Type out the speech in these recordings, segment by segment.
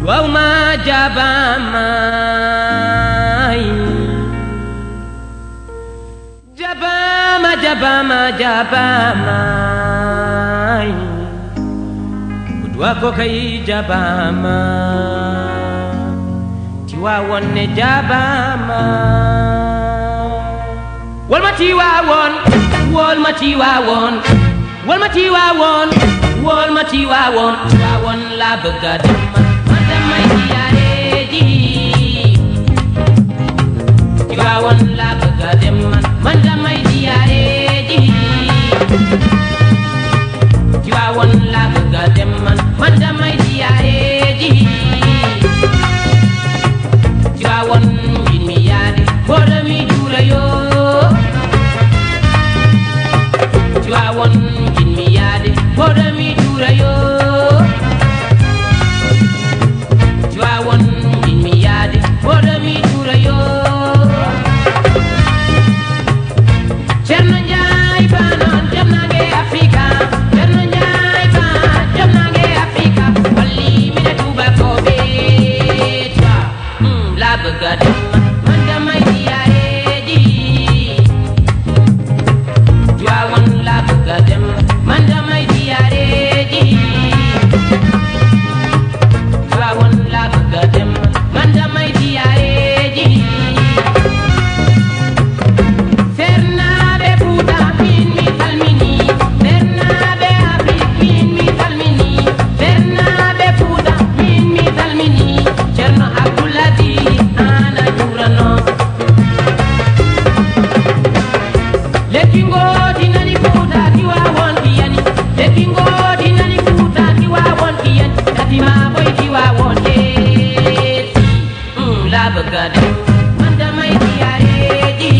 Wow ma jabama Jabama jabama jabama Kudwa ko kay jabama Tivaouane jabama Wal ma Tivaouane wal ma Tivaouane wal ma Tivaouane wal ma Tivaouane Tivaouane la bëgg a dem may ziyaare ji Tivaouane la bëgg a dem man damay ziyaare ji Tivaouane la bëgg a dem man damay ziyaare ji Tivaouane mbir mi yaade boole mi juura yoo Tivaouane mbir mi yaade boole mi juura yoo Tivaouane mbir mi yaade boole mi juura yoo Cerno Njaay baanon dem nange Afrika Cerno Njaay baan dem nange Afrika walli mi ne Tuuba ko bee la bëgg a dem man damay ziyaare ji Tivaouane la bëgg a dem man damay ziyaare ji Tivaouane la bëgg a dem man damay ziyaare ji Sernaɓe Fuuta min mi salmini Sernaɓe Afrik min mi salmini Sernaɓe Fuuta min mi salmini Ceerno Abdoulaziz an a juurano lekki ngooti nani Fuuta Tivaouane ki yani lekki ngooti nani Fuuta Tivaouane ki yani katima boy Tivaouane yeeti la bëgg a dem man damay ziyaare ji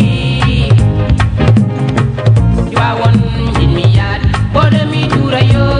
Tivaouane mbir mi yaade boole mi juura yoo